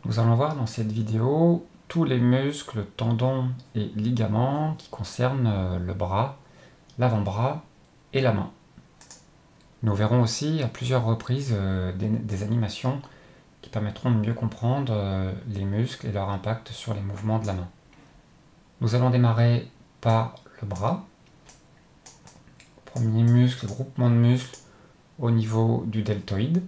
Nous allons voir dans cette vidéo tous les muscles, tendons et ligaments qui concernent le bras, l'avant-bras et la main. Nous verrons aussi à plusieurs reprises des animations qui permettront de mieux comprendre les muscles et leur impact sur les mouvements de la main. Nous allons démarrer par le bras. Premier muscle, groupement de muscles au niveau du deltoïde.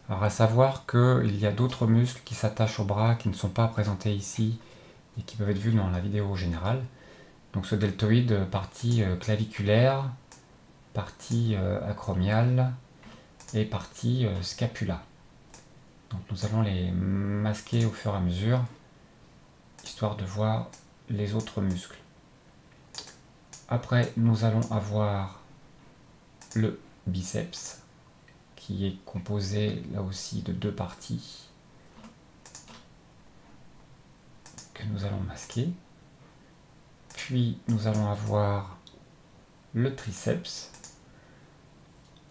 Alors à savoir qu'il y a d'autres muscles qui s'attachent au bras qui ne sont pas présentés ici et qui peuvent être vus dans la vidéo générale. Donc ce deltoïde, partie claviculaire, partie acromiale et partie scapula. Donc nous allons les masquer au fur et à mesure, histoire de voir les autres muscles. Après, nous allons avoir le biceps, qui est composé là aussi de deux parties que nous allons masquer. Puis nous allons avoir le triceps,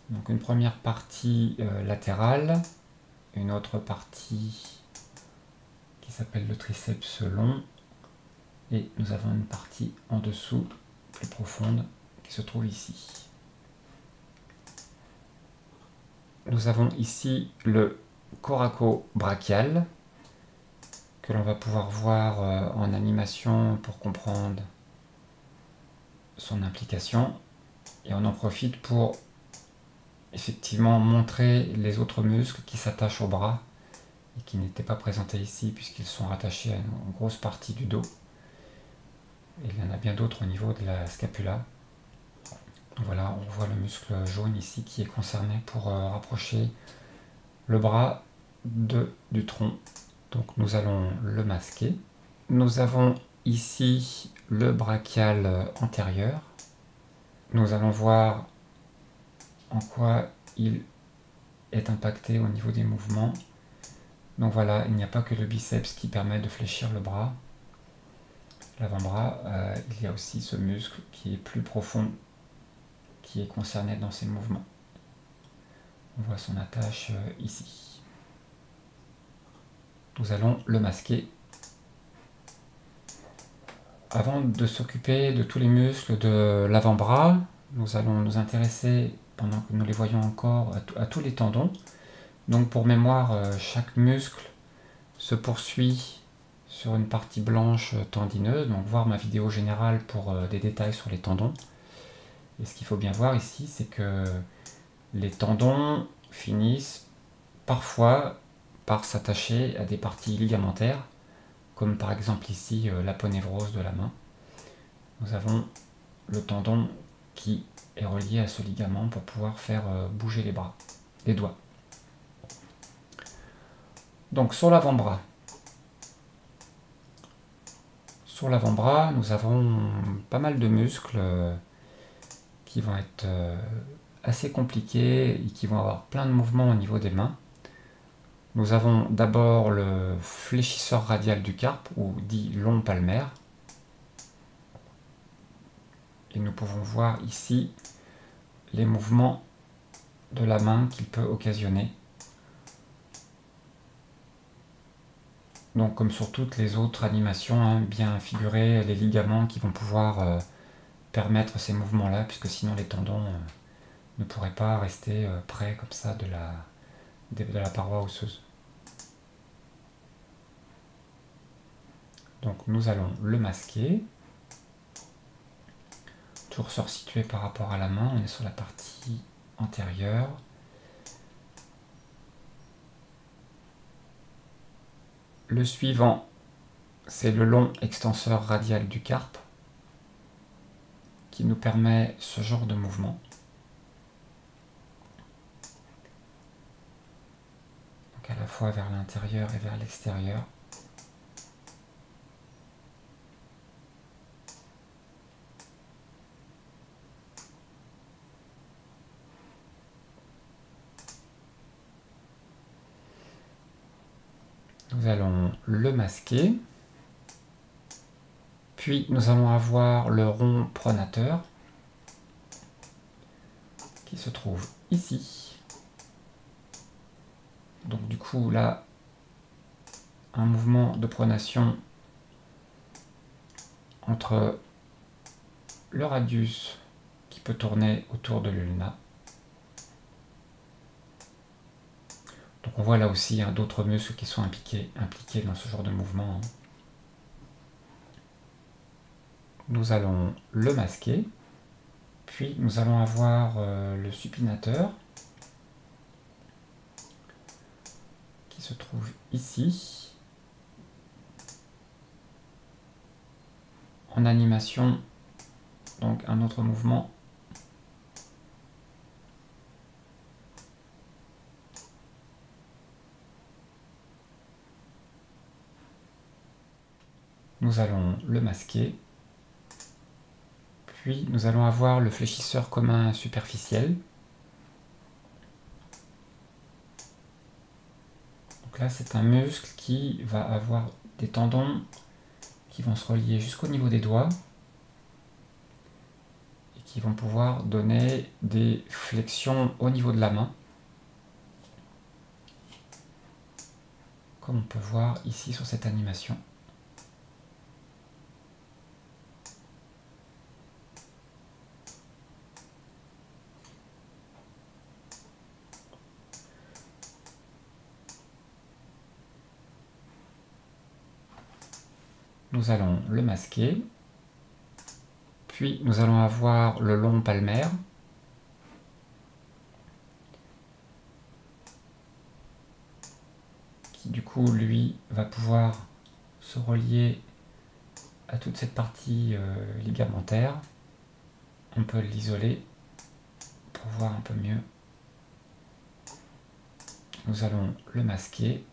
donc une première partie latérale, une autre partie qui s'appelle le triceps long, et nous avons une partie en dessous, plus profonde, qui se trouve ici. Nous avons ici le coraco-brachial, que l'on va pouvoir voir en animation pour comprendre son implication. Et on en profite pour effectivement montrer les autres muscles qui s'attachent au bras et qui n'étaient pas présentés ici puisqu'ils sont rattachés à une grosse partie du dos. Et il y en a bien d'autres au niveau de la scapula. Voilà, on voit le muscle jaune ici qui est concerné pour rapprocher le bras du tronc. Donc nous allons le masquer. Nous avons ici le brachial antérieur. Nous allons voir en quoi il est impacté au niveau des mouvements. Donc voilà, il n'y a pas que le biceps qui permet de fléchir le bras, l'avant-bras, il y a aussi ce muscle qui est plus profond, qui est concerné dans ces mouvements. On voit son attache ici. Nous allons le masquer. Avant de s'occuper de tous les muscles de l'avant-bras, nous allons nous intéresser, pendant que nous les voyons encore, à tous les tendons. Donc pour mémoire, chaque muscle se poursuit sur une partie blanche tendineuse, donc voir ma vidéo générale pour des détails sur les tendons. Et ce qu'il faut bien voir ici, c'est que les tendons finissent parfois par s'attacher à des parties ligamentaires, comme par exemple ici l'aponévrose de la main. Nous avons le tendon qui est relié à ce ligament pour pouvoir faire bouger les bras, les doigts. Donc sur l'avant-bras, nous avons pas mal de muscles qui vont être assez compliqués et qui vont avoir plein de mouvements au niveau des mains. Nous avons d'abord le fléchisseur radial du carpe, ou dit long palmaire. Et nous pouvons voir ici les mouvements de la main qu'il peut occasionner. Donc comme sur toutes les autres animations, bien figurer les ligaments qui vont pouvoir permettre ces mouvements-là, puisque sinon les tendons ne pourraient pas rester près comme ça de la paroi osseuse. Donc nous allons le masquer. Toujours se resituer par rapport à la main, on est sur la partie antérieure. Le suivant, c'est le long extenseur radial du carpe qui nous permet ce genre de mouvement. Donc à la fois vers l'intérieur et vers l'extérieur. Nous allons le masquer. Puis nous allons avoir le rond pronateur qui se trouve ici. Donc du coup là, un mouvement de pronation entre le radius qui peut tourner autour de l'ulna. Donc on voit là aussi d'autres muscles qui sont impliqués dans ce genre de mouvement. Nous allons le masquer, puis nous allons avoir le supinateur qui se trouve ici. En animation, donc un autre mouvement. Nous allons le masquer. Puis nous allons avoir le fléchisseur commun superficiel. Donc là, c'est un muscle qui va avoir des tendons qui vont se relier jusqu'au niveau des doigts et qui vont pouvoir donner des flexions au niveau de la main, comme on peut voir ici sur cette animation. Nous allons le masquer, puis nous allons avoir le long palmaire, qui du coup lui va pouvoir se relier à toute cette partie ligamentaire. On peut l'isoler pour voir un peu mieux. Nous allons le masquer.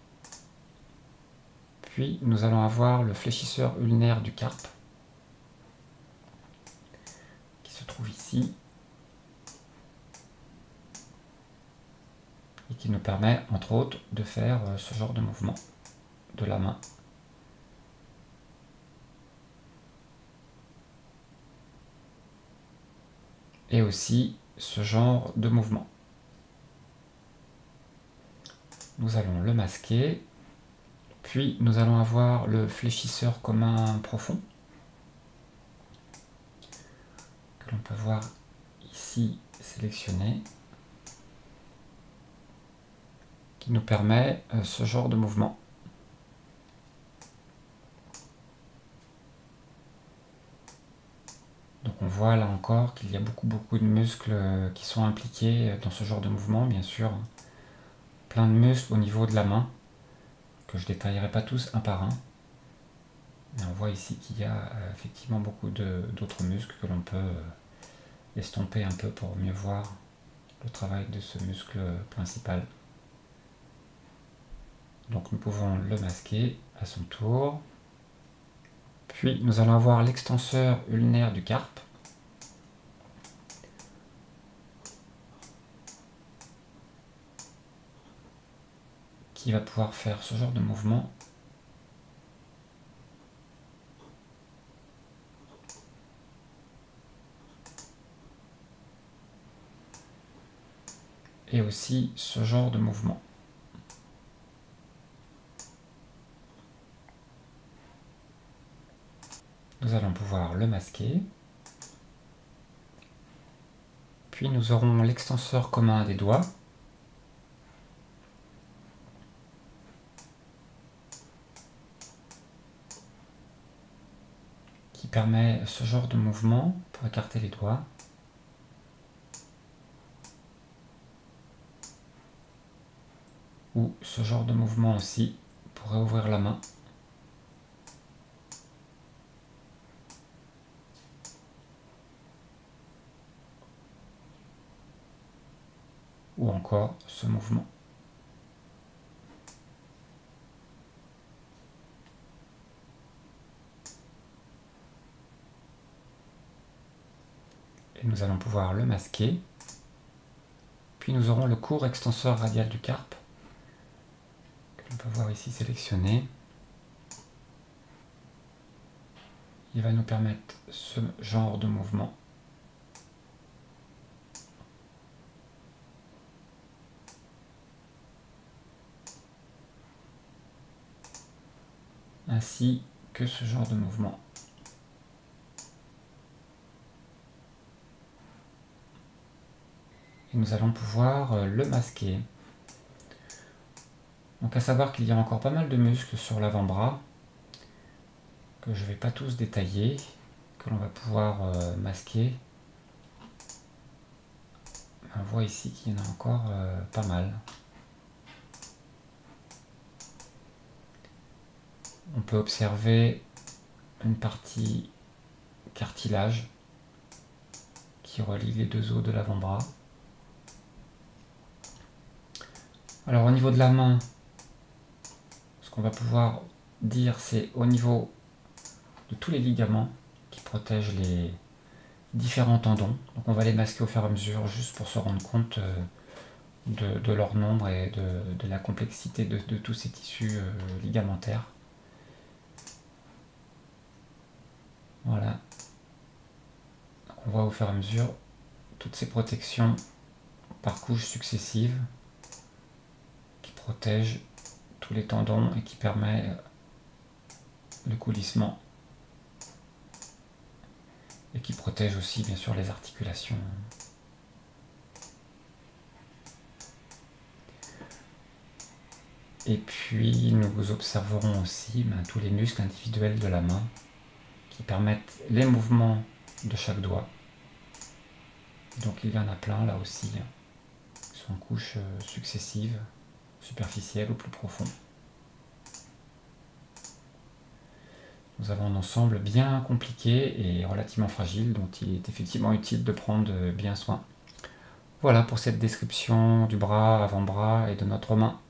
Puis nous allons avoir le fléchisseur ulnaire du carpe qui se trouve ici et qui nous permet entre autres de faire ce genre de mouvement de la main. Et aussi ce genre de mouvement. Nous allons le masquer. Puis nous allons avoir le fléchisseur commun profond que l'on peut voir ici sélectionné, qui nous permet ce genre de mouvement. Donc on voit là encore qu'il y a beaucoup de muscles qui sont impliqués dans ce genre de mouvement, bien sûr. Plein de muscles au niveau de la main, que je ne détaillerai pas tous un par un. Mais on voit ici qu'il y a effectivement beaucoup d'autres muscles que l'on peut estomper un peu pour mieux voir le travail de ce muscle principal. Donc nous pouvons le masquer à son tour. Puis nous allons avoir l'extenseur ulnaire du carpe, qui va pouvoir faire ce genre de mouvement. Et aussi ce genre de mouvement. Nous allons pouvoir le masquer. Puis nous aurons l'extenseur commun des doigts, qui permet ce genre de mouvement pour écarter les doigts. Ou ce genre de mouvement aussi pour réouvrir la main. Ou encore ce mouvement. Et nous allons pouvoir le masquer. Puis nous aurons le court extenseur radial du carpe, que l'on peut voir ici sélectionné. Il va nous permettre ce genre de mouvement. ainsi que ce genre de mouvement. Et nous allons pouvoir le masquer. Donc à savoir qu'il y a encore pas mal de muscles sur l'avant-bras, que je ne vais pas tous détailler, que l'on va pouvoir masquer. On voit ici qu'il y en a encore pas mal. On peut observer une partie cartilage qui relie les deux os de l'avant-bras. Alors au niveau de la main, ce qu'on va pouvoir dire, c'est au niveau de tous les ligaments qui protègent les différents tendons. Donc on va les masquer au fur et à mesure juste pour se rendre compte de leur nombre et de la complexité de tous ces tissus ligamentaires. Voilà. Donc on voit au fur et à mesure toutes ces protections par couches successives qui protègent tous les tendons et qui permet le coulissement et qui protège aussi bien sûr les articulations. Et puis nous observerons aussi tous les muscles individuels de la main qui permettent les mouvements de chaque doigt. Donc il y en a plein là aussi, qui sont en couches successives, superficielles ou plus profondes. Nous avons un ensemble bien compliqué et relativement fragile dont il est effectivement utile de prendre bien soin. Voilà pour cette description du bras, avant-bras et de notre main.